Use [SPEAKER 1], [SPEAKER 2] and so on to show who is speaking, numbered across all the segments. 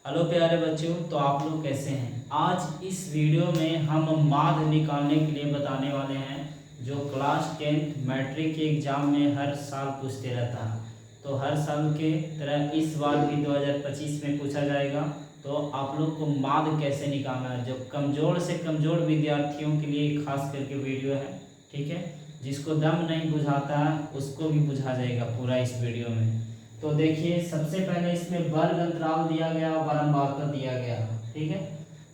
[SPEAKER 1] Hello प्यारे बच्चों, तो आप लोग कैसे हैं। आज इस वीडियो में हम माध्य निकालने के लिए बताने वाले हैं, जो क्लास 10th मैट्रिक के एग्ज़ाम में हर साल पूछते रहता है। तो हर साल के तरह इस बार भी 2025 में पूछा जाएगा। तो आप लोग को माध्य कैसे निकालना है, जो कमज़ोर से कमज़ोर विद्यार्थियों के लिए खास करके वीडियो है। ठीक है, जिसको दम नहीं बुझाता है उसको भी बुझा जाएगा पूरा इस वीडियो में। तो देखिए, सबसे पहले इसमें वर्ग अंतराल दिया गया और बारंबारता दिया गया। ठीक है,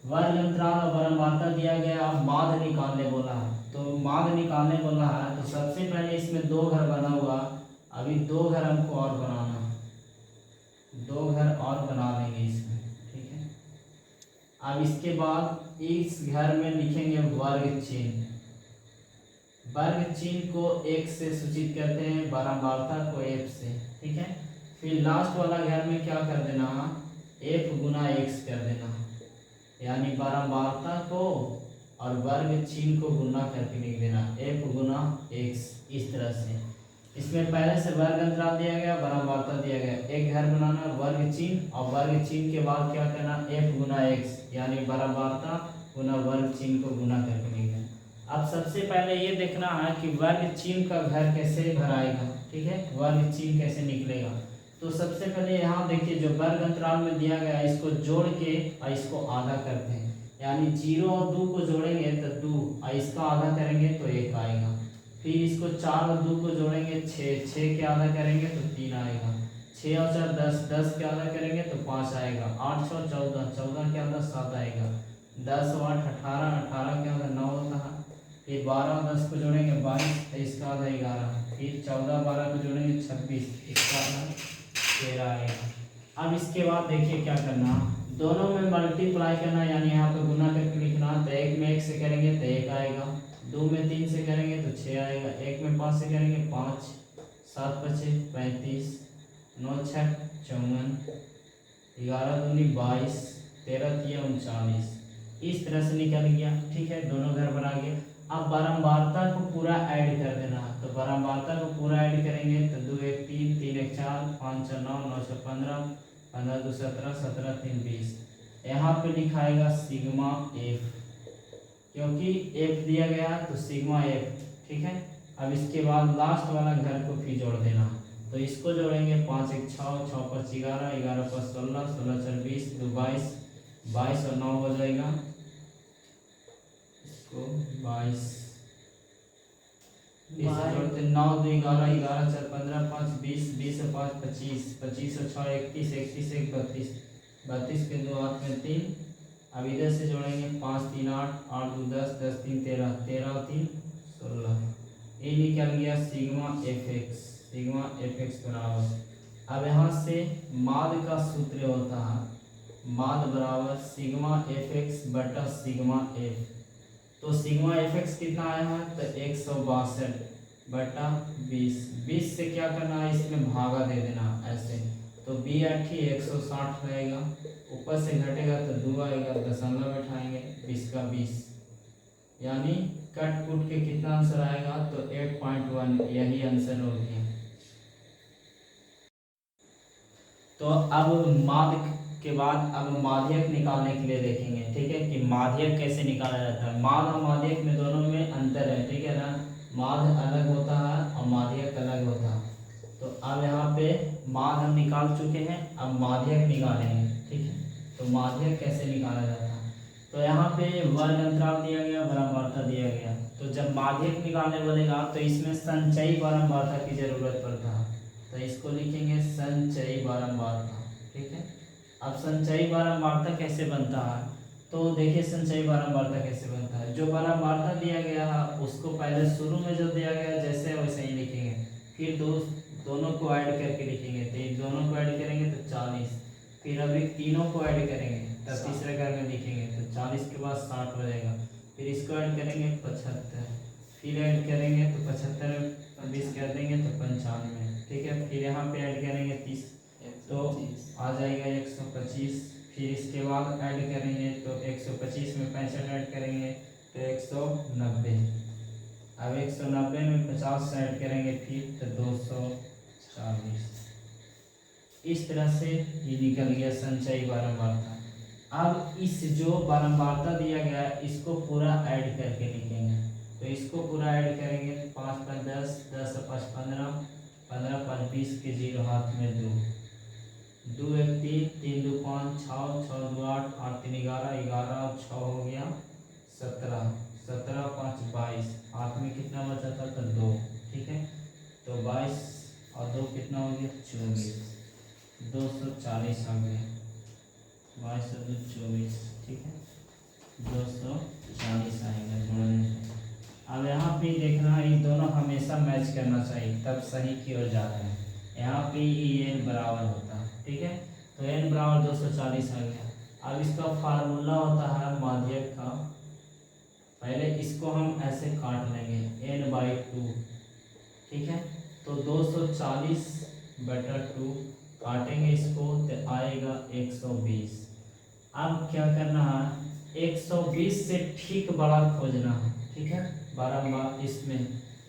[SPEAKER 1] वर्ग अंतराल और बारंबारता दिया गया। अब माध्य निकालने बोला है, तो माध्य निकालने बोला है तो सबसे पहले इसमें दो घर बना हुआ। अभी दो घर हमको और बनाना है, दो घर और बना लेंगे इसमें। ठीक है, अब इसके बाद इस घर में लिखेंगे वर्ग चिन्ह। वर्ग चिन्ह को एक से सूचित करते हैं, बारंबारता को एफ से। ठीक है, फिर लास्ट वाला घर में क्या कर देना, एफ गुना एक्स कर देना, यानी बारंबारता को और वर्ग चिन्ह को गुना करके लिख देना, एफ गुना एक्स। इस तरह से इसमें पहले से वर्ग अंतराल दिया गया, बारंबारता दिया गया, एक घर बनाना, वर्ग चिन्ह, और वर्ग चिन्ह के बाद क्या करना, एफ गुना एक्स, यानी बारंबारता गुना वर्ग चिन्ह को गुना करके लिख देना। अब सबसे पहले ये देखना है कि वर्ग चिन्ह का घर कैसे भराएगा। ठीक है, वर्ग चिन्ह कैसे निकलेगा। तो सबसे पहले यहाँ देखिए, जो वर्ग अंतराल में दिया गया है इसको जोड़ के और इसको आधा करते हैं, यानी 0 और 2 को जोड़ेंगे तो 2, और इसका आधा करेंगे तो 1 आएगा। फिर इसको 4 और 2 को जोड़ेंगे 6 के आधा करेंगे तो 3 आएगा। 6 और 4 10, 10 के आधा करेंगे तो 5 आएगा। 8 और 14, 14 के आधा 7 आएगा। 10 और 8 18, 18 के आधा 9 होता है। फिर 12 और 10 को जोड़ेंगे 22, इसका आधा 11। फिर 14 12 को जोड़ेंगे 26, इसका आधा 13 आएगा। अब इसके बाद देखिए क्या करना, दोनों में मल्टीप्लाई करना, यानी यहाँ पे गुना करके लिखना। तो एक में 1 से करेंगे तो 1 आएगा, 2 में 3 से करेंगे तो 6 आएगा, 1 में 5 से करेंगे 5, 7 5 35, 9 6 54, 11 दूनी 22, 13 3 39। इस तरह से निकल गया। ठीक है, दोनों घर बना गए। अब बारंबारता को पूरा ऐड कर देना, तो बारंबारता को पूरा ऐड करेंगे तो 2 1 3, 3 1 4, 5 6 9, 9 6 15, 15 2 17, 17 3 20। यहाँ पे लिखाएगा सिग्मा एफ, क्योंकि एफ दिया गया तो सिग्मा एफ। ठीक है, अब इसके बाद लास्ट वाला घर को फिर जोड़ देना, तो इसको जोड़ेंगे 5 1 6, 6 5 11, 11 5 16, 16 4 20, 2 22, 22 और 9 हो जाएगा, इसको 22, इसे जोड़ते 9 2 11, 11 4 15, 5 20, 20 और 5 25, 25 और 6 31, 31 1 32, 32 के 2 हाथ में 3। अब इधर से जोड़ेंगे 5 3 8, 8 2 10, 10 3 13, 13 और 3 16। ये निकल गया sigma F x. Sigma F x बराबर, अब यहाँ से माध्य का सूत्र होता है, माध्य बराबर सिग्मा एफ एक्स बटा सिग्मा एफ। तो सिग्मा एफ एक्स कितना आया है, तो 162 बटा 20। 20 से क्या करना है, इसमें भागा दे देना ऐसे, तो 8 160 रहेगा, ऊपर से घटेगा तो 2 आएगा, दशमलव बैठाएंगे, 20 का 20, यानी कट कुट के कितना आंसर आएगा, तो 8.1, यही आंसर हो गया। तो अब माध्य के बाद अब माध्यक निकालने के लिए देखेंगे। ठीक है, कि माध्यक कैसे निकाला जाता है। माध्य और माध्यक में दोनों में अंतर है। ठीक है ना, माध्य अलग होता है और माध्यक अलग होता है। तो अब यहाँ पे माध्य हम निकाल चुके हैं, अब माध्यक निकालेंगे। ठीक है, तो माध्यक कैसे निकाला जाता है, तो यहाँ पे वर्ग अंतराल दिया गया, बारंबारता दिया गया। तो जब माध्यक निकालने बोलेगा तो इसमें संचयी बारंबारता की जरूरत पड़ता है, तो इसको लिखेंगे संचयी बारंबारता। ठीक है, अब संचयी बारंबारता कैसे बनता है, तो देखिए संचयी बारंबारता कैसे बनता है। जो बारंबारता दिया गया है उसको पहले शुरू में जो दिया गया जैसे वैसे ही लिखेंगे, फिर दोनों को ऐड करके लिखेंगे, तो इन दोनों को ऐड करेंगे तो 40, फिर अभी तीनों को ऐड करेंगे तब तीसरे घर में लिखेंगे तो 40 के बाद 60 हो जाएगा, फिर इसको ऐड करेंगे 75, फिर ऐड करेंगे तो 75 20 कर देंगे तो 95। ठीक है, फिर यहाँ पे ऐड करेंगे 30 तो आ जाएगा 125, फिर इसके बाद ऐड करेंगे तो 125 में 65 ऐड करेंगे तो 190, अब 190 में 50 ऐड करेंगे फिर तो 240। इस तरह से ये निकल गया संचयी बारंबारता। अब इस जो बारंबारता दिया गया है इसको पूरा ऐड करके लिखेंगे। तो इसको पूरा ऐड करेंगे, 5 5 10, 10 5 15, 15 5 20 के 0 हाथ में 2, 2 1 3, 3 2 5, 6 6 2 8, 8 3 11, 11 और 6 हो गया 17, 17 5 22, हाथ में कितना बचा था तो 2। ठीक है, तो 22 और 2 कितना हो गया 24, 240 आ गया, 22 और 2 24। ठीक है, 240 आएगा जोड़ने से। अब यहाँ पे देखना ये दोनों हमेशा मैच करना चाहिए, तब सही की ओर जा रहे हैं। यहाँ पे एन बराबर होता है। ठीक है, तो एन बराबर 240 आ गया। अब इसका फार्मूला होता है माध्यक का, पहले इसको हम ऐसे काट लेंगे n/2। ठीक है, तो 240 बटा 2 काटेंगे इसको तो आएगा 120। अब क्या करना है, 120 से ठीक बड़ा खोजना है। ठीक है, बारंबार इसमें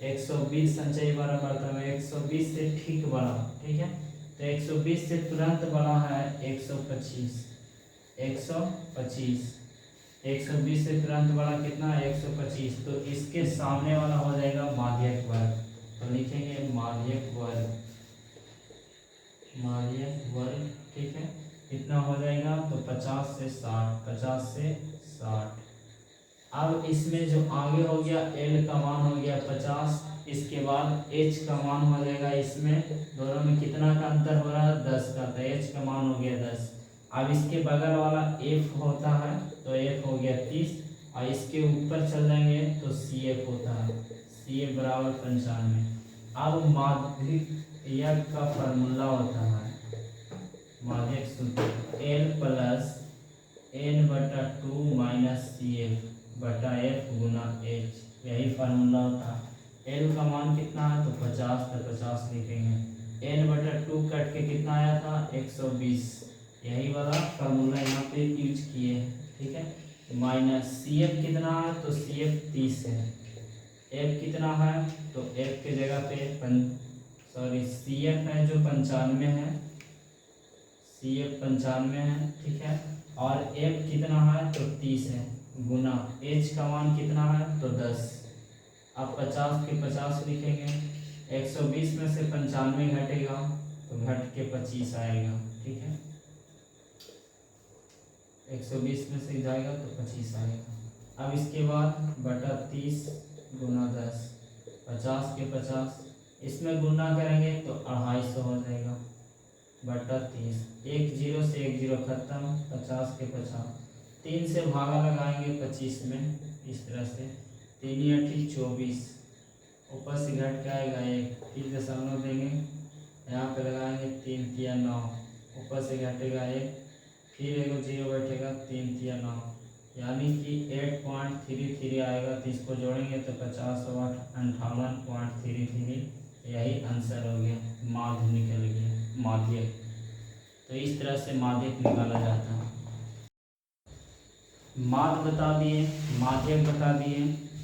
[SPEAKER 1] 120 संचयी बारंबारता में 120 से ठीक बड़ा। ठीक है, तो 120 से तुरंत बड़ा है 125, 125, 120 से तुरंत बड़ा कितना है 125। तो इसके सामने वाला हो जाएगा माध्यक वर्ग। तो लिखेंगे माध्यक वर्ग, माध्यक वर्ग। ठीक है, कितना हो जाएगा तो 50 से 60, 50 से 60। अब इसमें जो आगे हो गया L का मान हो गया 50, इसके बाद H का मान हो जाएगा, इसमें दोनों में कितना का अंतर हो रहा है 10 का, तो H का मान हो गया 10। अब इसके बगल वाला F होता है तो F हो गया 30, और इसके ऊपर चल जाएंगे तो CF होता है, CF बराबर 95। अब माध्यक का फार्मूला होता है, माध्यक सूत्र L plus n/2 minus CF बटा F गुना H, यही फार्मूला होता है। L का मान कितना है तो 50, तो 50 लिखेंगे। n/2 कट के कितना आया था 120, यही वाला फार्मूला यहाँ पे यूज किए। ठीक है, माइनस CF कितना है तो CF 30 है, F कितना है तो F के जगह पे CF है जो 95 है, CF 95 है। ठीक है, और F कितना है तो 30 है, गुना H का मान कितना है तो 10। अब 50 के 50 लिखेंगे, 120 में से 95 घटेगा तो घट के 25 आएगा। ठीक है, 120 में से जाएगा तो 25 आएगा। अब इसके बाद बटा 30 गुना 10, 50 के 50, इसमें गुना करेंगे तो 250 हो जाएगा बटा 30, 1 0 से 1 0 खत्म, 50 के 50, 3 से भागा लगाएंगे 25 में, इस तरह से 3 8 24, ऊपर से घट के आएगा 1, 3 दशमलव देंगे, यहाँ पे लगाएंगे 3 3 9, ऊपर से घटेगा 1, फिर एगो 0 बैठेगा 3 3 9, यानी कि 8.33 आएगा। तो इसको जोड़ेंगे तो 50 और 58.33, यही आंसर हो गया, माध्य निकल गया, माध्यक। तो इस तरह से माध्यक निकाला जाता है। माध्य बता दिए, माध्यक बता दिए।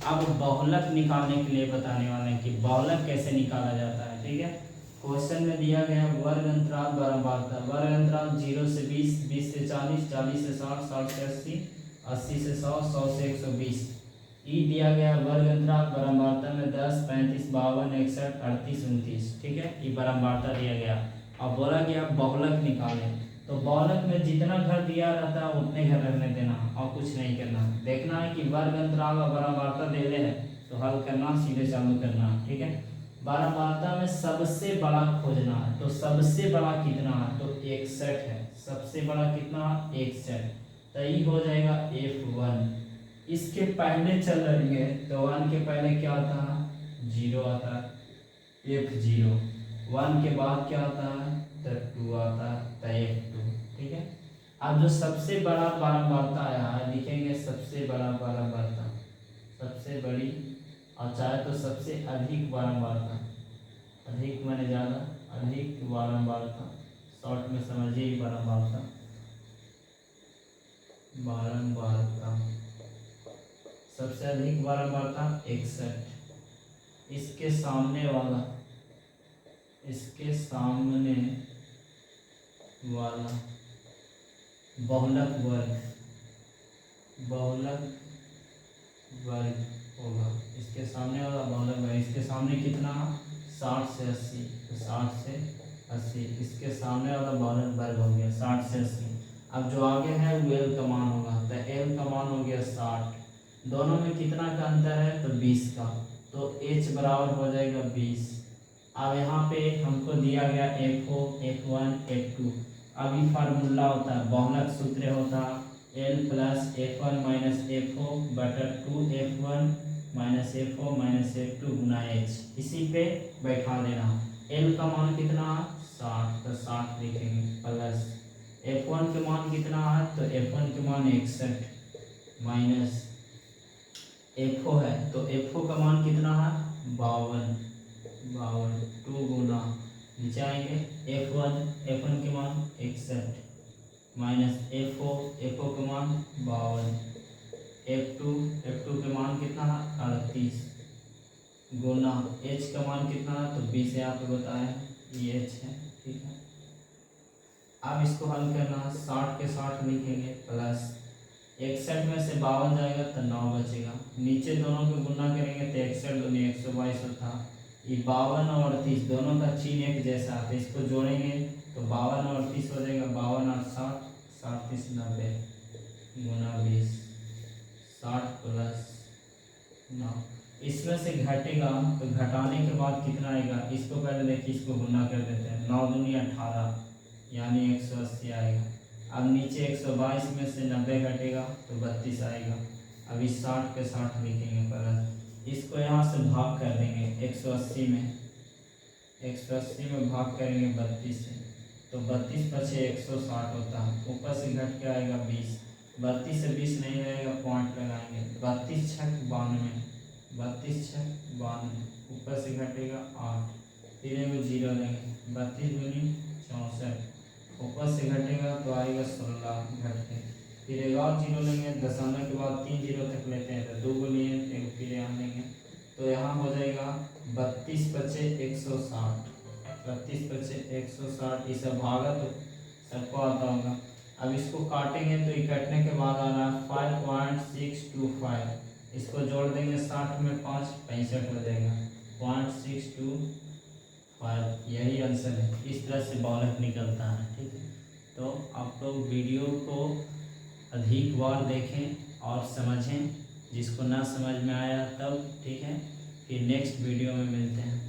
[SPEAKER 1] अब बहुलक निकालने के लिए बताने वाले हैं कि बहुलक कैसे निकाला जाता है। ठीक है, क्वेश्चन में दिया गया वर्ग अंतराल बारंबारता, वर्ग अंतराल 0 से 20, 20 से 40, 40 से 60, 60 से 80, 80 से 100, 100 से 120। ई दिया गया वर्ग अंतराल बारंबारता में 10, 35, 52, 61, 38, 29। ठीक है, ये बारंबारता दिया गया। अब बोला कि आप बहुलक निकालें, तो बहुलक में जितना घर दिया रहता है उतने घर रहने देना और कुछ नहीं करना। देखना है कि वर्ग अंतराल और बारंबारता दे रहे हैं तो हल करना, सीधे चालू करना। ठीक है, बारंबारता में सबसे बड़ा खोजना है, तो सबसे बड़ा कितना है तो 61 है, सबसे बड़ा कितना 61, तो ये हो जाएगा F1। इसके पहले चल रही है तो 1 के पहले क्या आता है 0 आता है, F0। 1 के बाद क्या आता है तो 2 आता है, तो F2। ठीक है, अब जो सबसे बड़ा बारंबारता आया है लिखेंगे सबसे बड़ा बारंबारता, सबसे बड़ी, और चाहे तो सबसे अधिक बारंबारता, अधिक माने ज़्यादा, अधिक बारंबारता, शॉर्ट में समझिए बारंबारता, बारंबारता सबसे अधिक बारंबारता 61। इसके सामने वाला, इसके सामने वाला बहुलक वर्ग होगा। इसके सामने वाला बहुलक वर्ग, इसके सामने कितना 60 से 80, तो 60 से 80, इसके सामने वाला बहुलक वर्ग हो गया 60 से 80। अब जो आगे है वो एल का मान होगा, तो एल का मान हो गया 60। दोनों में कितना का अंतर है, तो 20 का, तो h बराबर हो जाएगा 20। अब यहाँ पे हमको दिया गया FO, F1, F2। अब ये फार्मूला होता है, बहुलक सूत्र होता है L plus F1 minus FO बटा 2F1 minus FO minus F2 गुना H। इसी पे बैठा देना। L का मान कितना है 60, तो 60 लिखेंगे प्लस F1 के मान कितना है, तो F1 के मान 61 माइनस FO है, तो FO का मान कितना है 52, 2 गुना नीचे आएंगे F1 के मान 61 माइनस FO के मान 52, F2 के मान कितना है 38 गुना H का मान कितना है, तो 20 यहाँ पे बताया ये H है, ठीक है। अब इसको हल करना, 60 के 60 लिखेंगे प्लस 61 में से 52 जाएगा तो 9 बचेगा, नीचे दोनों को गुना करेंगे तो 61 दूनी 122 होता। ये 52 और 38 दोनों का चिन्ह एक जैसा है, तो इसको जोड़ेंगे तो 52 और 38 हो जाएगा, 52 और 60, 60 30 90 गुना 20, 60 प्लस 9। इसमें से घटेगा तो घटाने के बाद कितना आएगा, इसको पहले देखिए, इसको गुना कर देते हैं, 9 दूनी 18 यानी 180 आएगा। अब नीचे 122 में से 90 घटेगा तो 32 आएगा। अभी 60 के 60 लिखेंगे प्लस, इसको यहाँ से भाग कर देंगे 180 में भाग करेंगे 32 से, तो 32 पछे 160 होता है, ऊपर से घट के आएगा 20, 32 से 20 नहीं रहेगा, पॉइंट लगाएंगे, 32 छक 92, 32 छक 92, ऊपर से घटेगा 8, फिर एगो 0 लेंगे, 32 दूनी 64, ऊपर से घटेगा तो आएगा 16 घट के, फिर एक और 0 लेंगे, दशमलव के बाद 3 0 तक लेते हैं तो 2 को लिए एक फिर यहाँ लेंगे, तो यहाँ हो जाएगा 32 पचे 160, 32 पचे 160, इसे भागा तो सबको आता होगा। अब इसको काटेंगे तो ये कटने के बाद आ रहा है 5.625, इसको जोड़ देंगे 60 में 5 65 हो जाएगा 0.625, यही आंसर है। इस तरह से बहुलक निकलता है, ठीक है। तो आप लोग वीडियो को अधिक बार देखें और समझें, जिसको ना समझ में आया तब, ठीक है। फिर नेक्स्ट वीडियो में मिलते हैं।